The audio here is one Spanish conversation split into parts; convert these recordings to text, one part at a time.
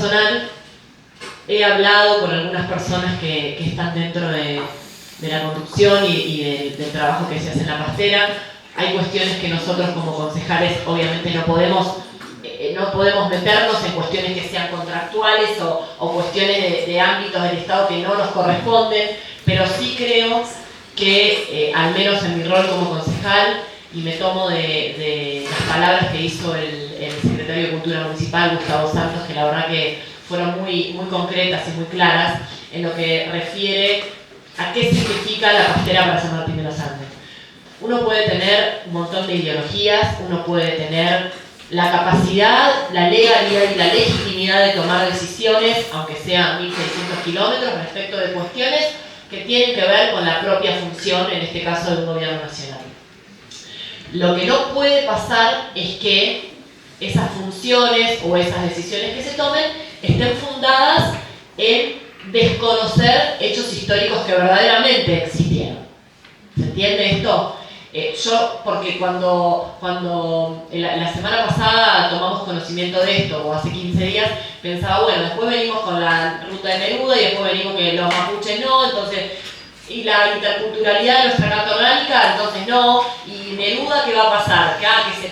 personal, he hablado con algunas personas que están dentro de la conducción y del trabajo que se hace en la pastera. Hay cuestiones que nosotros como concejales obviamente no podemos meternos en cuestiones que sean contractuales o cuestiones de ámbitos del Estado que no nos corresponden, pero sí creo que, al menos en mi rol como concejal, y me tomo de las palabras que hizo el secretario de Cultura Municipal, Gustavo Santos, que la verdad que fueron muy concretas y muy claras en lo que refiere a qué significa la pastera para San Martín de los Andes. Uno puede tener un montón de ideologías, uno puede tener la capacidad, la legalidad y la legitimidad de tomar decisiones, aunque sean 1.600 kilómetros, respecto de cuestiones que tienen que ver con la propia función, en este caso de un gobierno nacional. Lo que no puede pasar es que esas funciones o esas decisiones que se tomen estén fundadas en desconocer hechos históricos que verdaderamente existieron. ¿Se entiende esto? Porque cuando la semana pasada tomamos conocimiento de esto, o hace 15 días, pensaba, bueno, después venimos con la ruta de Neruda y después venimos que los mapuches no, entonces, y la interculturalidad de nuestra carta orgánica, entonces no, y Neruda, ¿qué va a pasar? Que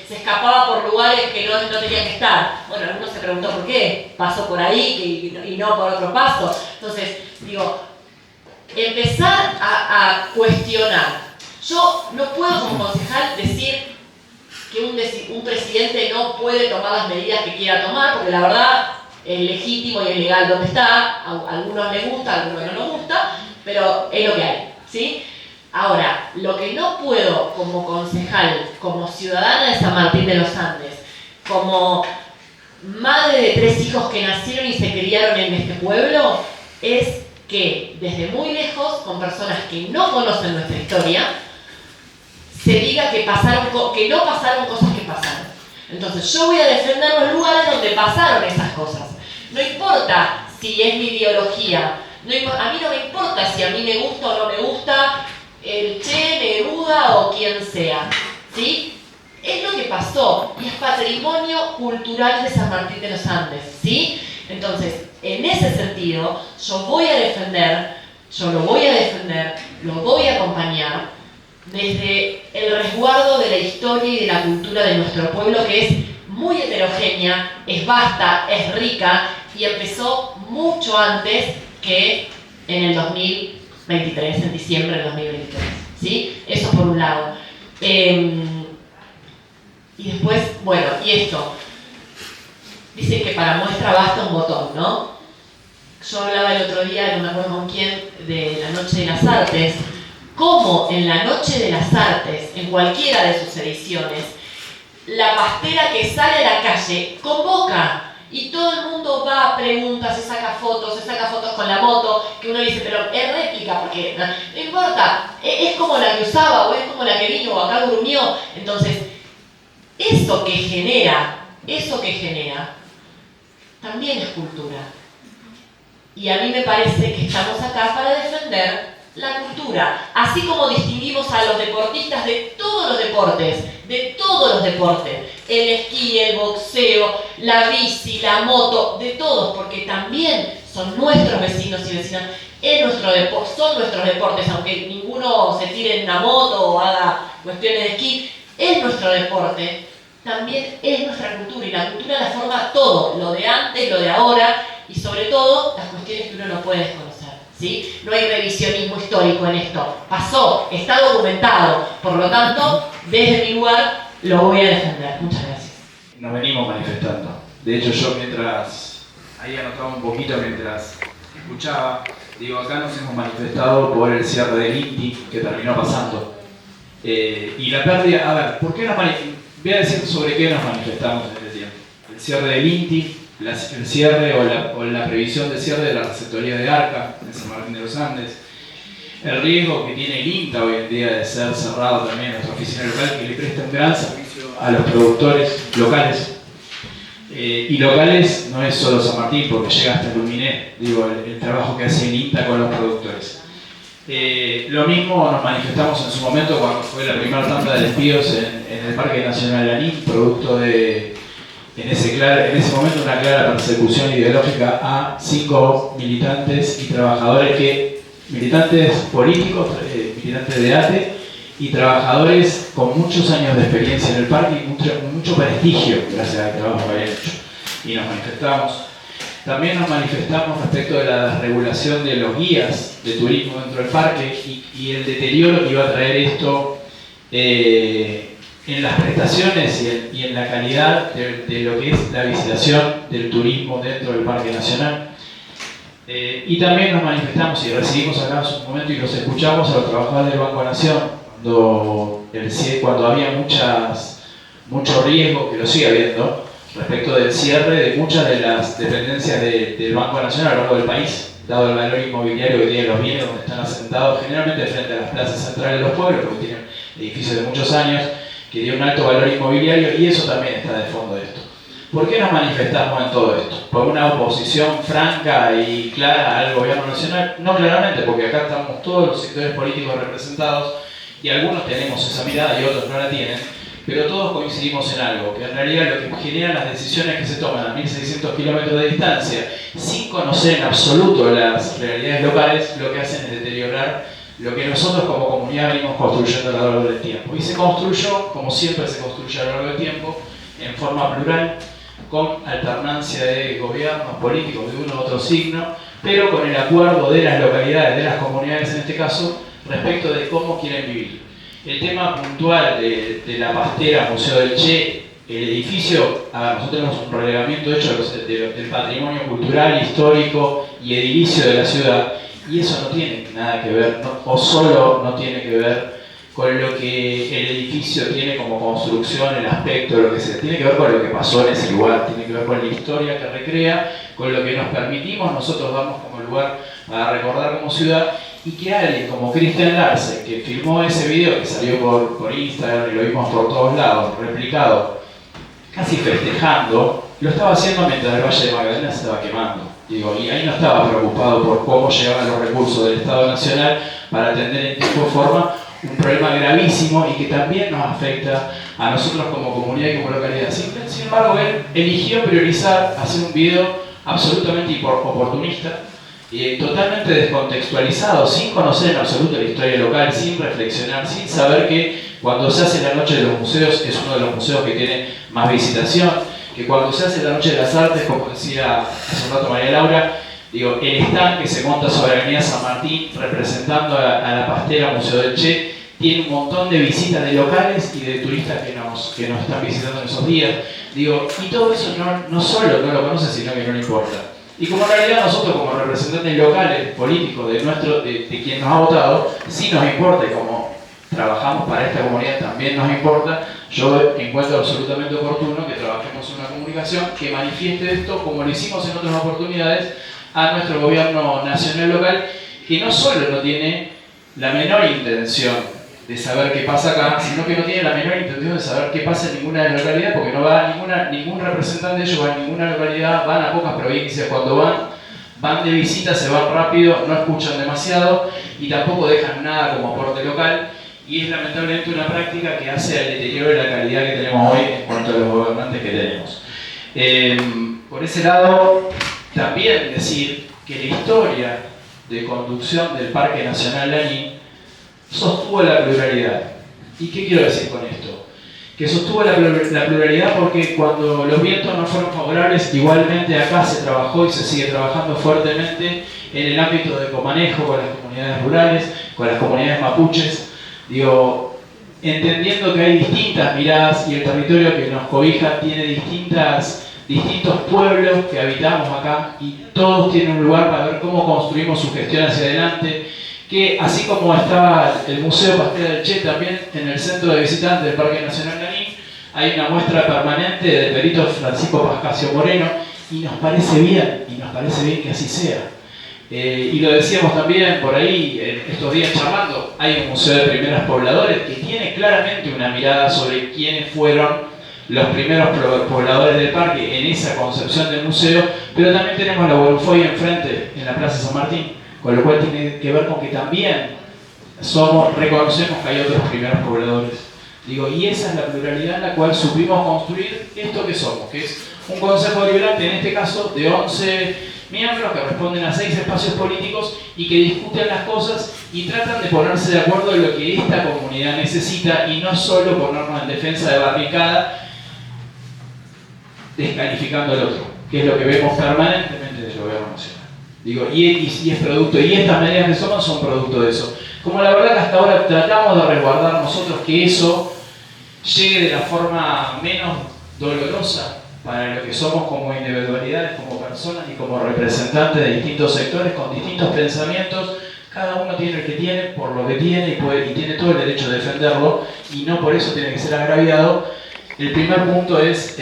se escapaba por lugares que no tenían que estar. Bueno, alguno se preguntó por qué, pasó por ahí y no por otro paso. Entonces, digo, empezar a cuestionar. Yo no puedo como concejal decir que un presidente no puede tomar las medidas que quiera tomar, porque la verdad es legítimo y es legal donde está, a algunos les gusta, a algunos no les gusta, pero es lo que hay, ¿sí? Ahora, lo que no puedo como concejal, como ciudadana de San Martín de los Andes, como madre de 3 hijos que nacieron y se criaron en este pueblo, es que desde muy lejos, con personas que no conocen nuestra historia, se diga que no pasaron cosas que pasaron. Entonces yo voy a defender los lugares donde pasaron esas cosas. No importa si es mi ideología, a mí no me importa si a mí me gusta o no me gusta el Che, Neruda o quien sea, ¿sí? Es lo que pasó y es patrimonio cultural de San Martín de los Andes, ¿sí? Entonces, en ese sentido, yo lo voy a defender, lo voy a acompañar desde el resguardo de la historia y de la cultura de nuestro pueblo, que es muy heterogénea, es vasta, es rica y empezó mucho antes que en el 2023, en diciembre del 2023, ¿sí? Eso por un lado. Y después, bueno, y esto. Dicen que para muestra basta un botón, ¿no? Yo hablaba el otro día, no me acuerdo con quién, de la Noche de las Artes. Cómo en la Noche de las Artes, en cualquiera de sus ediciones, la pastera que sale a la calle convoca y todo el mundo va, pregunta, se saca fotos con la moto, que uno dice, pero es réplica, porque no importa, es como la que usaba, o es como la que vino, o acá durmió. Entonces, eso que genera, también es cultura. Y a mí me parece que estamos acá para defender la cultura. Así como distinguimos a los deportistas de todos los deportes, el esquí, el boxeo, la bici, la moto, de todos, porque también son nuestros vecinos y vecinas, son nuestros deportes, aunque ninguno se tire en una moto o haga cuestiones de esquí, es nuestro deporte. También es nuestra cultura, y la cultura la forma todo, lo de antes, lo de ahora, y sobre todo las cuestiones que uno no puede desconocer, ¿sí? No hay revisionismo histórico en esto, pasó, está documentado, por lo tanto, desde mi lugar lo voy a defender. Muchas gracias. Nos venimos manifestando. De hecho, yo ahí anotaba un poquito mientras escuchaba, digo, acá nos hemos manifestado por el cierre del INTI, que terminó pasando. Y la pérdida, a ver, ¿por qué nos manifestamos? Voy a decir sobre qué nos manifestamos en este tiempo. El cierre del INTI, el cierre o la previsión de cierre de la receptoría de Arca en San Martín de los Andes, el riesgo que tiene el INTA hoy en día de ser cerrado también nuestra oficina local, que le presta un gran servicio a los productores locales. Y locales no es solo San Martín, porque llega hasta Luminé, digo, el trabajo que hace el INTA con los productores. Lo mismo nos manifestamos en su momento cuando fue la primera tanda de despidos en el Parque Nacional Lanín, producto de en ese momento una clara persecución ideológica a 5 militantes y trabajadores militantes políticos, militantes de ATE y trabajadores con muchos años de experiencia en el parque y mucho prestigio gracias al trabajo que habían hecho. Y nos manifestamos. También nos manifestamos respecto de la regulación de los guías de turismo dentro del parque y el deterioro que iba a traer esto en las prestaciones y en la calidad de lo que es la visitación del turismo dentro del Parque Nacional. Y también nos manifestamos y recibimos acá en un momento y los escuchamos a los trabajadores del Banco Nación cuando había mucho riesgo, que lo sigue habiendo, respecto del cierre de muchas de las dependencias del Banco Nacional a lo largo del país, dado el valor inmobiliario que tienen los bienes donde están asentados, generalmente frente a las plazas centrales de los pueblos, porque tienen edificios de muchos años, que tienen un alto valor inmobiliario, y eso también está de fondo de esto. ¿Por qué nos manifestamos en todo esto? ¿Por una oposición franca y clara al gobierno nacional? No claramente, porque acá estamos todos los sectores políticos representados, y algunos tenemos esa mirada y otros no la tienen, pero todos coincidimos en algo, que en realidad lo que generan las decisiones que se toman a 1600 kilómetros de distancia, sin conocer en absoluto las realidades locales, lo que hacen es deteriorar lo que nosotros como comunidad venimos construyendo a lo largo del tiempo. Y se construyó, como siempre se construye a lo largo del tiempo, en forma plural, con alternancia de gobiernos políticos de uno u otro signo, pero con el acuerdo de las localidades, de las comunidades en este caso, respecto de cómo quieren vivir. El tema puntual de la pastera Museo del Che, el edificio, nosotros tenemos un relevamiento hecho del patrimonio cultural, histórico y edilicio de la ciudad, y eso no tiene nada que ver, o solo no tiene que ver con lo que el edificio tiene como construcción, el aspecto, lo que sea. Tiene que ver con lo que pasó en ese lugar, tiene que ver con la historia que recrea, con lo que nos permitimos nosotros darnos como lugar para recordar como ciudad, y que alguien como Cristian Larsen, que filmó ese video que salió por Instagram y lo vimos por todos lados, replicado, casi festejando, lo estaba haciendo mientras el Valle de Magdalena se estaba quemando. Y ahí no estaba preocupado por cómo llegaban los recursos del Estado Nacional para atender en tiempo y forma un problema gravísimo y que también nos afecta a nosotros como comunidad y como localidad. Sin embargo, él eligió priorizar hacer un video absolutamente oportunista, totalmente descontextualizado, sin conocer en absoluto la historia local, sin reflexionar, sin saber que cuando se hace la Noche de los Museos es uno de los museos que tiene más visitación, que cuando se hace la Noche de las Artes, como decía hace un rato María Laura, el stand que se monta sobre Avenida San Martín representando a la pastera Museo del Che tiene un montón de visitas de locales y de turistas que nos están visitando en esos días. Y todo eso no solo no lo conoce, sino que no le importa. Y como en realidad nosotros como representantes locales, políticos, de quien nos ha votado, sí nos importa, y como trabajamos para esta comunidad también nos importa, yo encuentro absolutamente oportuno que trabajemos en una comunicación que manifieste esto, como lo hicimos en otras oportunidades, a nuestro gobierno nacional local, que no solo no tiene la menor intención de saber qué pasa acá, sino que no tiene la menor intención de saber qué pasa en ninguna de las localidades, porque no va a ningún representante de ellos, va a ninguna localidad, van a pocas provincias. Cuando van de visita, se van rápido, no escuchan demasiado y tampoco dejan nada como aporte local, y es lamentablemente una práctica que hace al deterioro de la calidad que tenemos hoy en cuanto a los gobernantes que tenemos. Por ese lado, también decir que la historia de conducción del Parque Nacional Lanín sostuvo la pluralidad. ¿Y qué quiero decir con esto? Que sostuvo la pluralidad porque cuando los vientos no fueron favorables, igualmente acá se trabajó y se sigue trabajando fuertemente en el ámbito de comanejo con las comunidades rurales, con las comunidades mapuches, entendiendo que hay distintas miradas y el territorio que nos cobija tiene distintos pueblos que habitamos acá, y todos tienen un lugar para ver cómo construimos su gestión hacia adelante, que así como estaba el Museo Pastera del Che, también en el centro de visitantes del Parque Nacional Lanín hay una muestra permanente del perito Francisco Pascasio Moreno, y nos parece bien que así sea. Y lo decíamos también por ahí, estos días charlando, hay un museo de primeros pobladores que tiene claramente una mirada sobre quiénes fueron los primeros pobladores del parque en esa concepción del museo, pero también tenemos la Bonfoy enfrente, en la Plaza San Martín, con lo cual tiene que ver con que también reconocemos que hay otros primeros pobladores. Digo, y esa es la pluralidad en la cual supimos construir esto que somos, que es un Consejo Deliberante, en este caso, de 11 miembros que responden a 6 espacios políticos y que discuten las cosas y tratan de ponerse de acuerdo en lo que esta comunidad necesita y no solo ponernos en defensa de barricada descalificando al otro, que es lo que vemos permanentemente del gobierno nacional. Digo, y es producto, y estas medidas que somos son producto de eso. Como la verdad que hasta ahora tratamos de resguardar nosotros que eso llegue de la forma menos dolorosa para lo que somos como individualidades, como personas y como representantes de distintos sectores con distintos pensamientos. Cada uno tiene el que tiene por lo que tiene y tiene todo el derecho de defenderlo y no por eso tiene que ser agraviado. El primer punto es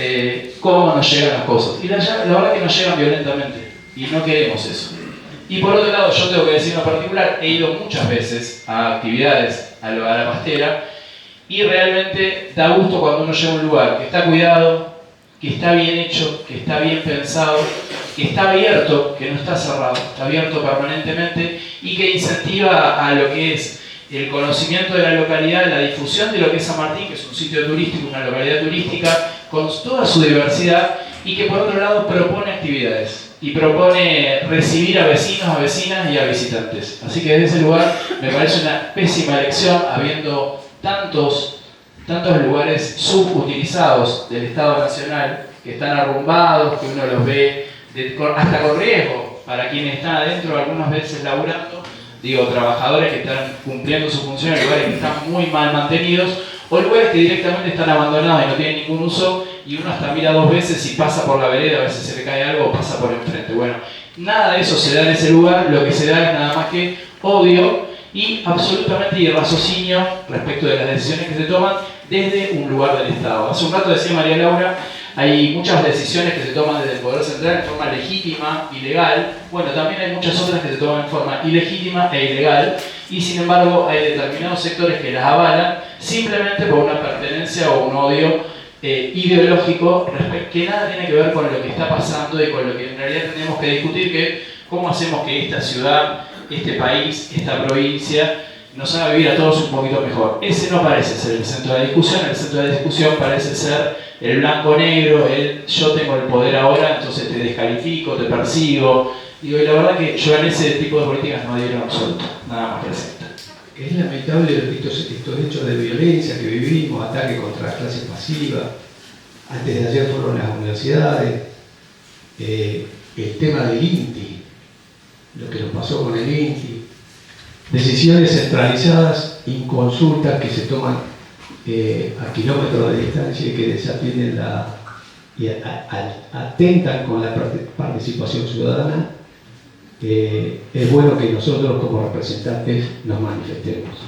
cómo nos llegan las cosas. Y la verdad que nos llegan violentamente y no queremos eso. Y por otro lado, yo tengo que decir en particular, he ido muchas veces a actividades a la pastera y realmente da gusto cuando uno llega a un lugar que está cuidado, que está bien hecho, que está bien pensado, que está abierto, que no está cerrado, está abierto permanentemente y que incentiva a lo que es el conocimiento de la localidad, la difusión de lo que es San Martín, que es un sitio turístico, una localidad turística con toda su diversidad y que por otro lado propone actividades y propone recibir a vecinos, a vecinas y a visitantes. Así que desde ese lugar me parece una pésima elección, habiendo tantos lugares subutilizados del Estado Nacional que están arrumbados, que uno los ve hasta con riesgo para quienes están adentro, algunas veces laburando, digo, trabajadores que están cumpliendo su función en lugares que están muy mal mantenidos, o lugares que directamente están abandonados y no tienen ningún uso, y uno hasta mira 2 veces y pasa por la vereda, a veces se le cae algo o pasa por enfrente. Bueno, nada de eso se da en ese lugar, lo que se da es nada más que odio y absolutamente irraciocinio respecto de las decisiones que se toman desde un lugar del Estado. Hace un rato decía María Laura, hay muchas decisiones que se toman desde el Poder Central en forma legítima y legal. Bueno, también hay muchas otras que se toman en forma ilegítima e ilegal, y sin embargo hay determinados sectores que las avalan simplemente por una pertenencia o un odio ideológico que nada tiene que ver con lo que está pasando y con lo que en realidad tenemos que discutir, que es cómo hacemos que esta ciudad, este país, esta provincia nos haga vivir a todos un poquito mejor. Ese no parece ser el centro de la discusión. El centro de la discusión parece ser el blanco-negro, el yo tengo el poder ahora, entonces te descalifico, te persigo. Digo, y la verdad que yo en ese tipo de políticas no adhiero en absoluto, nada más presente. Es lamentable estos hechos de violencia que vivimos, ataques contra la clase pasiva. Antes de ayer fueron las universidades, el tema del INTI, lo que nos pasó con el INTI, decisiones centralizadas, inconsultas que se toman a kilómetros de distancia y que desatienden y atentan con la participación ciudadana. Es bueno que nosotros como representantes nos manifestemos.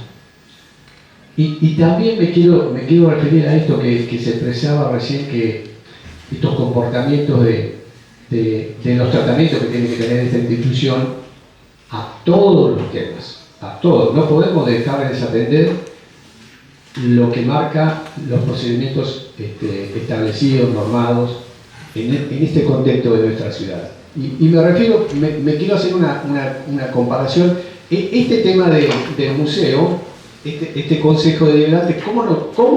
Y también me quiero referir a esto que se expresaba recién, que estos comportamientos de los tratamientos que tiene que tener esta institución a todos los temas, a todos. No podemos dejar de desatender lo que marca los procedimientos establecidos, normados en este contexto de nuestra ciudad. Y me refiero, me quiero hacer una comparación. Este tema del museo, este Consejo Deliberante, ¿cómo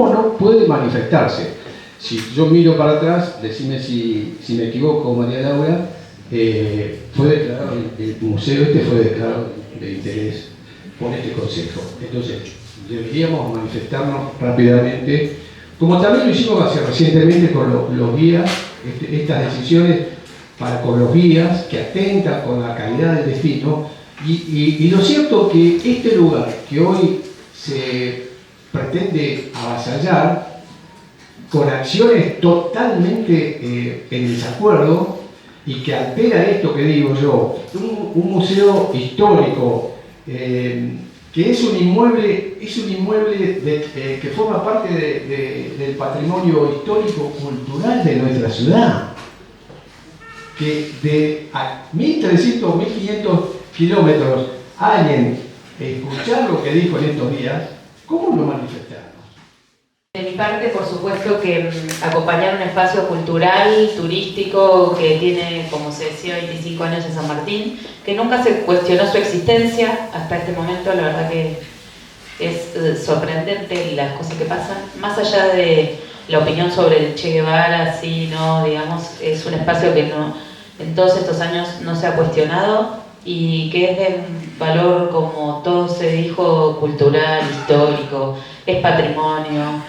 no puede manifestarse? Si yo miro para atrás, decime si me equivoco, María Laura, fue declarado, el museo fue declarado de interés por este Consejo. Entonces, deberíamos manifestarnos rápidamente, como también lo hicimos recientemente con los guías, estas decisiones con los guías que atentan con la calidad del destino. Y lo cierto que este lugar que hoy se pretende avasallar con acciones totalmente en desacuerdo y que altera esto que digo yo, un museo histórico que es un inmueble que forma parte del patrimonio histórico-cultural de nuestra ciudad, que de a 1.300 o 1.500 kilómetros alguien escuchar lo que dijo en estos días, ¿cómo no manifestarnos? De mi parte, por supuesto que acompañar un espacio cultural, turístico, que tiene, como se decía, 25 años en San Martín, que nunca se cuestionó su existencia hasta este momento. La verdad que Es sorprendente las cosas que pasan, más allá de la opinión sobre el Che Guevara, sí, no, digamos, es un espacio que no, en todos estos años no se ha cuestionado y que es de valor, como todo se dijo, cultural, histórico, es patrimonio,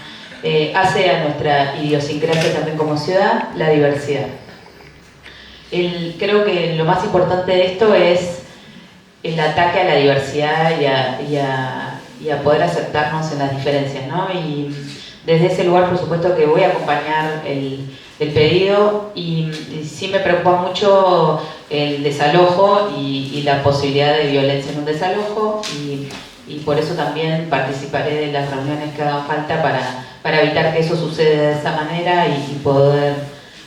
hace a nuestra idiosincrasia también como ciudad la diversidad. Creo que lo más importante de esto es el ataque a la diversidad y a poder aceptarnos en las diferencias, ¿no? Y desde ese lugar, por supuesto, que voy a acompañar el pedido y sí me preocupa mucho el desalojo y la posibilidad de violencia en un desalojo y por eso también participaré de las reuniones que hagan falta para evitar que eso suceda de esa manera y poder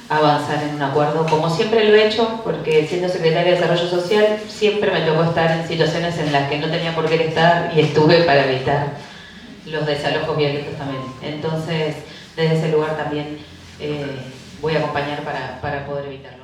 avanzar en un acuerdo, como siempre lo he hecho, porque siendo secretaria de Desarrollo Social siempre me tocó estar en situaciones en las que no tenía por qué estar y estuve para evitar los desalojos violentos también. Entonces, desde ese lugar también voy a acompañar para poder evitarlo.